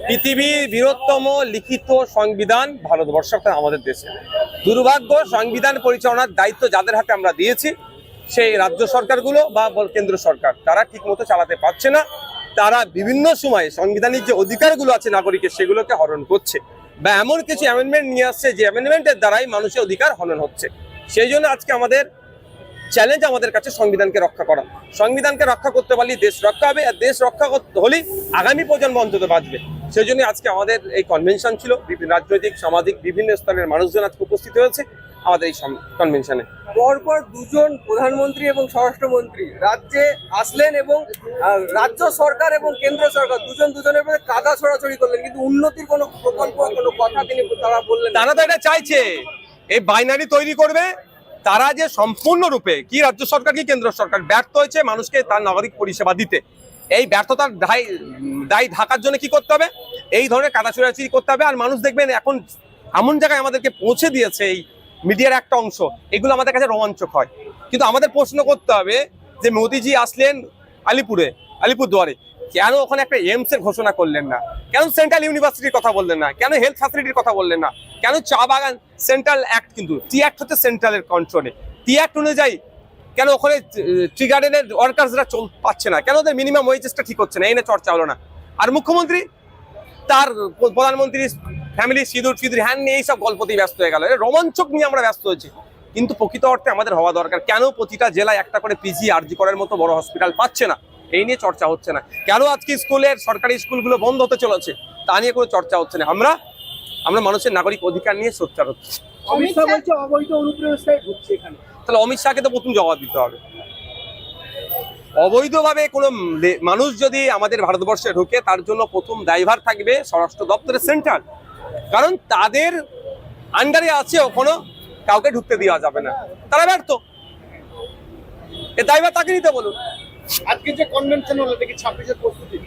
পৃথিবীর বৃহত্তম লিখিত সংবিধান ভারতবর্ষ, আমাদের দেশে দুর্ভাগ্য সংবিধান পরিচালনার দায়িত্ব যাদের হাতে আমরা দিয়েছি, সেই রাজ্য সরকারগুলো বা কেন্দ্র সরকার, তারা ঠিকমতো চালাতে পারছে না। তারা বিভিন্ন সময়ে সাংবিধানিক যে অধিকারগুলো আছে নাগরিকের, সেগুলোকে হরণ করছে বা এমন কিছু অ্যামেন্ডমেন্ট নিয়ে আসছে যে অ্যামেন্ডমেন্টের দ্বারাই মানুষের অধিকার হরণ হচ্ছে। সেই জন্য আজকে আমাদের চ্যালেঞ্জ আমাদের কাছে সংবিধানকে রক্ষা করা। সংবিধানকে রক্ষা করতে পারলে দেশ রক্ষা হবে, আর দেশ রক্ষা করতে হলেই আগামী প্রজন্ম অন্তত বাঁচবে। সেই জন্য আজকে আমাদের এই কনভেনশন ছিল, বিভিন্ন রাজনৈতিক সামাজিক বিভিন্ন স্তরের মানুষজন আজকে উপস্থিত হয়েছে আমাদের এই কনভেনশনে। পরপর দুজন প্রধানমন্ত্রী এবং স্বরাষ্ট্রমন্ত্রী রাজ্যে আসলেন এবং রাজ্য সরকার এবং কেন্দ্র সরকার দুজনের মধ্যে কাদা ছড়াছড়ি করলেন, কিন্তু উন্নতির কোনো প্রকল্প কোনো কথা তারা বললেন। তারা তো এটা চাইছে, এই বাইনারি তৈরি করবে। তারা যে সম্পূর্ণরূপে কি রাজ্য সরকার কি কেন্দ্র সরকার ব্যর্থ হয়েছে মানুষকে তার নাগরিক পরিষেবা দিতে, এই ব্যর্থতার দায় ঢাকার জন্য কি করতে হবে? এই ধরনের কাদা ছড়াছড়ি করতে হবে। আর মানুষ দেখবেন এখন এমন জায়গায় আমাদেরকে পৌঁছে দিয়েছে এই মিডিয়ার একটা অংশ, এগুলো আমাদের কাছে রোমাঞ্চক হয়। কিন্তু আমাদের প্রশ্ন করতে হবে যে মোদিজি আসলেন আলিপুরদুয়ারে, কেন ওখানে একটা এইমস এর ঘোষণা করলেন না? কেন সেন্ট্রাল ইউনিভার্সিটির কথা বললেন না? কেন হেলথ ফ্যাসিলিটির কথা বললেন না? কেন চা বাগান সেন্ট্রাল অ্যাক্ট, কিন্তু টি অ্যাক্ট হচ্ছে সেন্ট্রালের কন্ট্রোলে, টি অ্যাক্ট অনুযায়ী কেন ওখানে টি গার্ডেনের ওয়ার্কার্সরা পাচ্ছে না? কেন ওদের মিনিমাম ওয়েজেসটা ঠিক হচ্ছে না? এই নিয়ে চর্চা হলো না। আর মুখ্যমন্ত্রী তার প্রধানমন্ত্রীর ফ্যামিলি সিঁদুর হ্যান্ড নিয়ে এইসব গল্পতেই ব্যস্ত হয়ে গেল। রোমাঞ্চক নিয়ে আমরা ব্যস্ত হয়েছি, কিন্তু প্রকৃত অর্থে আমাদের হওয়া দরকার। কেন প্রতিটা জেলায় একটা করে পিজি আরজি করার মতো বড় হসপিটাল পাচ্ছে না? এই নিয়ে চর্চা হচ্ছে না। কেন আজকে স্কুলের সরকারি স্কুলগুলো বন্ধ হতে চলেছে? তা নিয়ে কোনো চর্চা হচ্ছে না। আমরা মানুষের নাগরিক অধিকার নিয়ে সোচ্চার হচ্ছে। অমিত শাহ বলছে অবৈধ অনুপ্রবেশকারী ঢুকছে এখানে। তাহলে অমিত শাহকে তো প্রথম জবাব দিতে হবে। অবৈধভাবে কোনো মানুষ যদি আমাদের ভারতবর্ষে ঢুকে, তার জন্য প্রথম দায়ভার থাকবে স্বরাষ্ট্র দপ্তরের সেন্ট্রাল, কারণ তাদের আন্ডারে আছে, ওখানে কাউকে ঢুকতে দেওয়া যাবে না। তারা ব্যর্থ, এ দায়ভার তাকে নিতে বলুন। আজকে যে কনভেনশন হলো দেখি 26-এর প্রস্তুতি,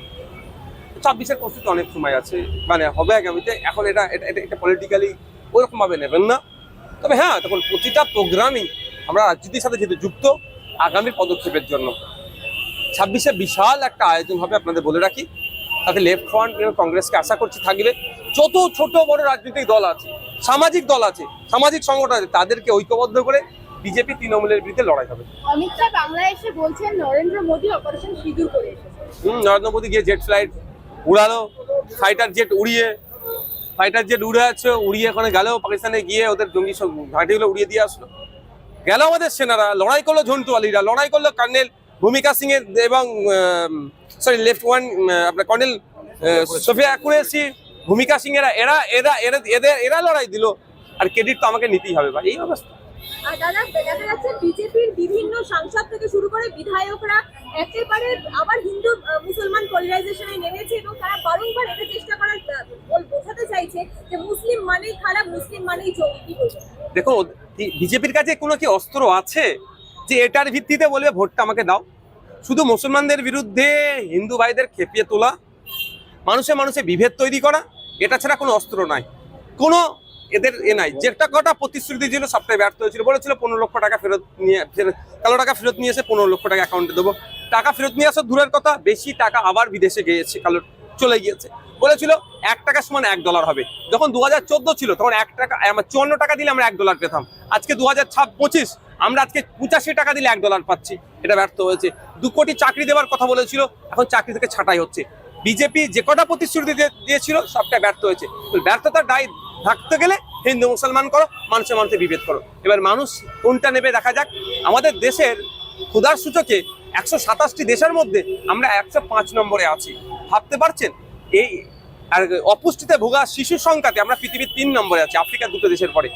26-এর প্রস্তুতি অনেক সময় আছে, মানে হবে আগামীতে। এখন এটা পলিটিক্যালি ওরকম ভাবে নেবেন না। তবে হ্যাঁ, তখন প্রতিটা প্রোগ্রামই আমরা রাজনীতির সাথে যেহেতু যুক্ত, আগামী পদক্ষেপের জন্য 26-এ বিশাল একটা আয়োজন হবে আপনাদের বলে রাখি। তাতে লেফট ফ্রন্ট এবং কংগ্রেসকে আশা করছি থাকবে। যত ছোট বড় রাজনৈতিক দল আছে, সামাজিক দল আছে, সামাজিক সংগঠন আছে, তাদেরকে ঐক্যবদ্ধ করে বিজেপি তৃণমূলের বিরুদ্ধে লড়াই হবে। অমিত শাহ বাংলায় এসে বলছেন নরেন্দ্র মোদী অপারেশন সিঁদুর করে এসেছে। নরেন্দ্র মোদী গিয়ে জেট ফ্লাইট উড়ালো, ফাইটার জেট উড়িয়ে আছে, উড়িয়ে ওখানে গেল, পাকিস্তানে গিয়ে ওদের জঙ্গি সব ঘাঁটিগুলো উড়িয়ে দিয়ে আসলো। গেল আমাদের সেনারা, লড়াই করলো ঝন্টু আলীরা, লড়াই করলো কর্নেল ভূমিকা সিং এর এবং লেফট ওয়ান আপনার কর্নেল সোফিয়া কুরেশি, ভূমিকা সিং এরা লড়াই দিল। আর ক্রেডিট তো আমাকে নিতেই হবে ভাই, এই অবস্থা। আর দাদা, দেখা যাচ্ছে বিজেপির বিভিন্ন সাংসদ থেকে শুরু করে বিধায়করা একেবারে আবার হিন্দু মুসলমান পলিরাইজেশনে নেমেছে এবং তারা বারংবার এটা চেষ্টা করার বোঝাতে চাইছে যে মুসলিম মানেই খারাপ, মুসলিম মানেই জঙ্গি। দেখো, বিজেপির কাছে কোনো কি অস্ত্র আছে যে এটার ভিত্তিতে বলবে ভোটটা আমাকে দাও? শুধু মুসলমানদের বিরুদ্ধে হিন্দু ভাইদের খেপিয়ে তোলা, মানুষে বিভেদ তৈরি করা, এটা ছাড়া কোনো অস্ত্র নাই, কোনো এদের নাই। যেটা কটা প্রতিশ্রুতি ছিল সবটাই ব্যর্থ হয়েছিল। বলেছিল 15 লক্ষ টাকা ফেরত নিয়ে, কালো টাকা ফেরত নিয়ে এসে 15 লক্ষ টাকা অ্যাকাউন্টে দেবো। টাকা ফেরত নিয়ে আসা দূরের কথা, বেশি টাকা আবার বিদেশে গিয়েছে, কালো চলে গিয়েছে। বলেছিল $1 সমান $1 হবে। যখন 2014 ছিল তখন 1 টাকা, 54 টাকা দিলে আমরা $1 পেতাম। আজকে 2025 আমরা আজকে 85 টাকা দিলে $1 পাচ্ছি। এটা ব্যর্থ হয়েছে। 2 কোটি চাকরি দেওয়ার কথা বলেছিল, এখন চাকরি থেকে ছাঁটাই হচ্ছে। বিজেপি যে কটা প্রতিশ্রুতি দিয়েছিল সবটা ব্যর্থ হয়েছে। ব্যর্থতার দায় থাকতে গেলে হিন্দু মুসলমান করো, মানুষে বিভেদ করো। এবার মানুষ কোনটা নেবে দেখা যাক। আমাদের দেশের ক্ষুধার সূচকে 127টি দেশের মধ্যে আমরা 105 নম্বরে আছি, ভাবতে পারছেন? এই আর অপুষ্টিতে ভোগা শিশুর সংখ্যাতে আমরা পৃথিবীর 3 নম্বরে আছি, আফ্রিকার 2টো দেশের পরে।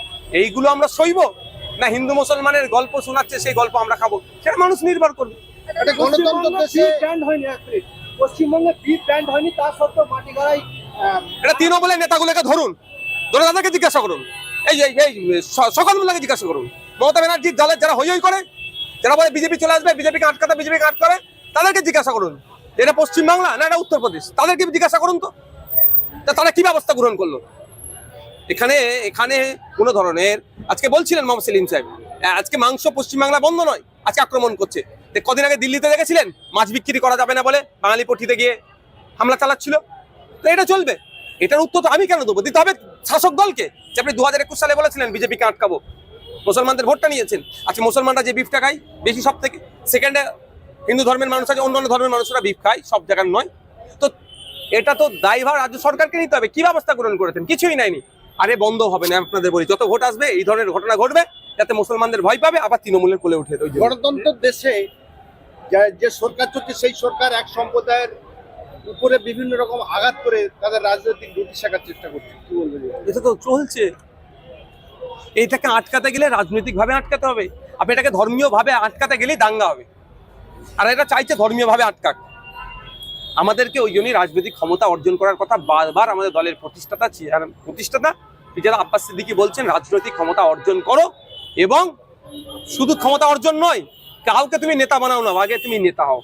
এইগুলো আমরা সইব না হিন্দু মুসলমানের গল্প শোনাচ্ছে সেই গল্প আমরা খাবো? সেটা মানুষ নির্ভর করবে। পশ্চিমবঙ্গে বিফ ব্যান্ড হয়নি, তা সত্ত্বেও মাটি গড়াই। এটা তৃণমূলের নেতাগুলোকে ধরে তাদেরকে জিজ্ঞাসা করুন, এই সকল মোল্লাকে জিজ্ঞাসা করুন, মমতা ব্যানার্জির দলের যারা হই করে, যারা বলে বিজেপি চলে আসবে, বিজেপিকে আট করে, তাদেরকে জিজ্ঞাসা করুন এটা পশ্চিমবাংলা না এটা উত্তরপ্রদেশ। তাদেরকে জিজ্ঞাসা করুন তো তারা কি ব্যবস্থা গ্রহণ করলো। এখানে কোনো ধরনের, আজকে বলছিলেন মোহাম্মদ সেলিম সাহেব, আজকে মাংস পশ্চিমবাংলা বন্ধ নয়, আজকে আক্রমণ করছে। কদিন আগে দিল্লিতে দেখেছিলেন মাছ বিক্রি করা যাবে না বলে বাঙালি পট্টিতে গিয়ে হামলা চালাচ্ছিল। তো এটা চলবে। এটার উত্তর তো আমি কেন দেবো? দিতে হবে শাসক দলকে। যে আপনি 2021 সালে বলেছিলেন বিজেপিকে আটকাবো, মুসলমানদের ভোটটা নিয়েছেন। আজকে মুসলমানরা যে বিফটা খায় বেশি সব থেকে, সেকেন্ডে হিন্দু ধর্মের মানুষ আছে, অন্যান্য ধর্মের মানুষরা বিফ খায়, সব জায়গার নয়। তো এটা তো দায়ভার রাজ্য সরকারকে নিতে হবে। কি ব্যবস্থা গ্রহণ করেছেন? কিছুই নাইনি। আরে বন্ধ হবে না, আপনাদের বলি, যত ভোট আসবে এই ধরনের ঘটনা ঘটবে, যাতে মুসলমানদের ভয় পাবে, আবার তৃণমূলের কোলে উঠে। গণতন্ত্রের দেশে যে সরকার চলছে সেই সরকার এক সম্প্রদায়ের উপরে বিভিন্ন রকম আঘাত করে তাদের রাজনৈতিক রুটি শেখার চেষ্টা করছে, কি বলবেন? এটা তো চলছে। এইটাকে আটকাতে গেলে রাজনৈতিক ভাবে আটকাতে হবে। আপনি এটাকে ধর্মীয় ভাবে আটকাতে গেলেই দাঙ্গা হবে। আর এটা চাইছে ধর্মীয় ভাবে আটকাক। আমাদেরকে ওই জন্যই রাজনৈতিক ক্ষমতা অর্জন করার কথা বারবার আমাদের দলের প্রতিষ্ঠাতা ফিরহাদ আব্বাস সিদ্দিকী বলছেন, রাজনৈতিক ক্ষমতা অর্জন করো, এবং শুধু ক্ষমতা অর্জন নয়, কাউকে তুমি নেতা বানাও না, আগে তুমি নেতা হও।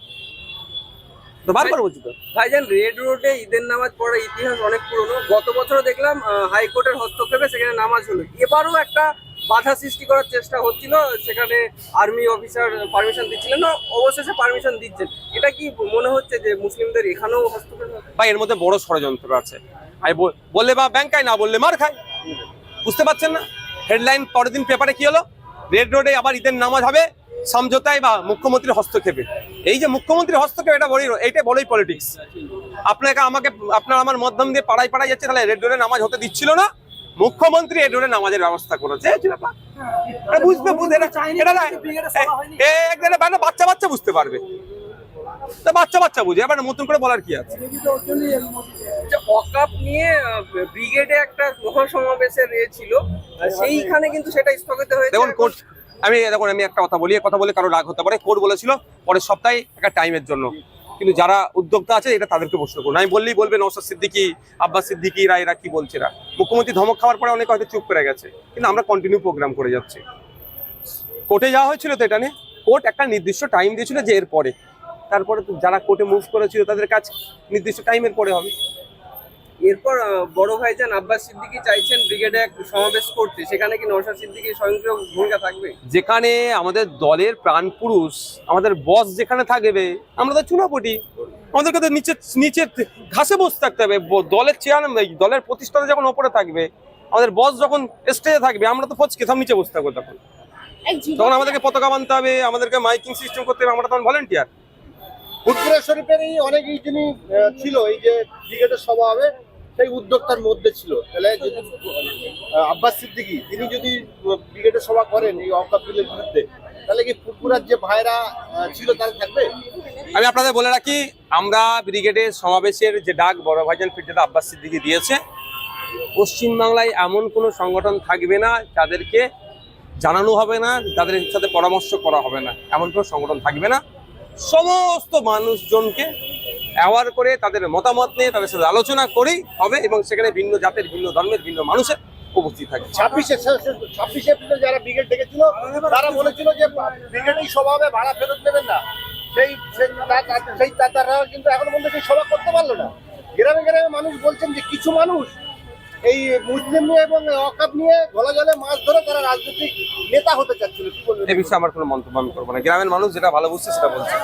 তো বারবার বলছি তো। ভাইজান, রেড রোডে ঈদের নামাজ পড়ার ইতিহাস অনেক পুরনো। গত বছরও দেখলাম হাইকোর্টের হস্তক্ষেপে সেখানে নামাজ হলো। এবারও একটা বাধা সৃষ্টি করার চেষ্টা হচ্ছিল, সেখানে আর্মি অফিসার পারমিশন দিচ্ছিলেন না, অবশেষে পারমিশন দিচ্ছেন। এটা কি মনে হচ্ছে যে মুসলিমদের এখানেও হস্তক্ষেপ হবে? বা এর মধ্যে বড় ষড়যন্ত্র আছে। আমি বললে বা ব্যাংকায়, না বললে মার খায়। বুঝতে পারছেন না? হেডলাইন পরের দিন পেপারে কি হলো? রেড রোডে আবার ঈদের নামাজ হবে সমঝোতায় বা মুখ্যমন্ত্রীর হস্তক্ষেপে। এই যে মুখ্যমন্ত্রীর হস্তক্ষেপ, এইটা বড়ই পলিটিক্স। আপনাকে আমাকে আপনার আমার মাধ্যম দিয়ে পাড়ায় পাড়ায় যাচ্ছে, তাহলে রেড রোডে নামাজ হতে দিচ্ছিল না, মুখ্যমন্ত্রী রেড রোডে নামাজের ব্যবস্থা করেছে। বুঝবে, বাচ্চা বাচ্চা বুঝতে পারবে, বাচ্চা বুঝে। আবার নতুন করে বলার কি আছে? ওয়াকআপ নিয়ে ব্রিগেডে একটা মহাসমাবেশের ছিল, সেইখানে কিন্তু সেটা স্থগিত হয়েছে। দেখুন কোর্ট, আমি একটা কথা বলি, কথা বলে কারো রাগ হতে পারে। কোর্ট বলেছিল পরের সপ্তাহে একটা টাইমের জন্য, কিন্তু যারা উদ্যোক্তা আছে এটা তাদেরকে প্রশ্ন করুন। আমি বললেই বলবে নওশাদ সিদ্দিকী, আব্বাস সিদ্দিকী, এরা কি বলছে? এরা মুখ্যমন্ত্রী ধমক খাওয়ার পরে অনেকে হয়তো চুপ করে গেছে, কিন্তু আমরা কন্টিনিউ প্রোগ্রাম করে যাচ্ছি। কোর্টে যাওয়া হয়েছিল তো, এটা নিয়ে কোর্ট একটা নির্দিষ্ট টাইম দিয়েছিল যে এর পরে, তারপরে যারা কোর্টে মুভ করেছিল তাদের কাজ নির্দিষ্ট টাইমের পরে হবে। এরপর বড় ভাইজান আব্বাস সিদ্দিকী চাইছেন ব্রিগেডে এক সমাবেশ করতে, সেখানে কি নওশাদ সিদ্দিকীর স্বয়ংক্রিয় ভূমিকা থাকবে? যেখানে আমাদের দলের প্রাণ পুরুষ, আমাদের বস যেখানে থাকবে, আমরা তো চুনাপটি, আমাদেরকে তো নিচে ঘাসে বসে থাকতে হবে। দলের চেয়ার, দলের প্রতিষ্ঠাতা যখন ওপরে থাকবে, আমাদের বস যখন স্টেজে থাকবে, আমরা তো ফচকে সব নিচে বসে থাকবো। তখন আমাদেরকে পতাকা বানতে হবে, আমাদেরকে মাইকিং সিস্টেম করতে হবে, আমরা তখন ভলেন্টিয়ার। ফুরফুরা শরীফের এই অনেক যিনি ছিল, এই যে ব্রিগেডের সভা হবে, সেই উদ্যোক্তার মধ্যে ছিল। তাহলে যদি আব্বাস সিদ্দিকী তিনি যদি ব্রিগেডের সভা করেন এই ওয়াকআপ বিলের বিরুদ্ধে, তাহলে কি ফুরফুরার যে ভাইরা ছিল তারা থাকবে? আমি আপনাদের বলে রাখি, আমরা ব্রিগেডের সমাবেশের যে ডাক বড় ভাইজান ফিরহাদ আব্বাস সিদ্দিকী দিয়েছে, পশ্চিমবাংলায় এমন কোনো সংগঠন থাকবে না যাদেরকে জানানো হবে না, যাদের সাথে পরামর্শ করা হবে না, এমন কোনো সংগঠন থাকবে না। সমস্ত মানুষজনকে অ্যাওয়ার করে, তাদের মতামত নিয়ে তাদের সাথে আলোচনা করেই হবে, এবং সেখানে ভিন্ন জাতের, ভিন্ন ধর্মের, ভিন্ন মানুষের উপস্থিত থাকে। 26 এপ্রিলে যারা ব্রিগেড ডেকেছিল তারা বলেছিল যে ব্রিগেডেই সভা হবে, ভাড়া ফেরত দেবেন না। তারা কিন্তু এখনো পর্যন্ত সেই সভা করতে পারলো না। গ্রামে গ্রামে মানুষ বলছেন যে কিছু মানুষ এই মুসলিম নিয়ে এবং ওয়াকআপ নিয়ে গলা জলে মাছ ধরে তারা রাজনৈতিক নেতা হতে চাচ্ছিল। কি বলবেন? এ বিষয়ে আমার কোনো মন্তব্য আমি করবো না। গ্রামের মানুষ যেটা ভালো বুঝছে সেটা বলছে।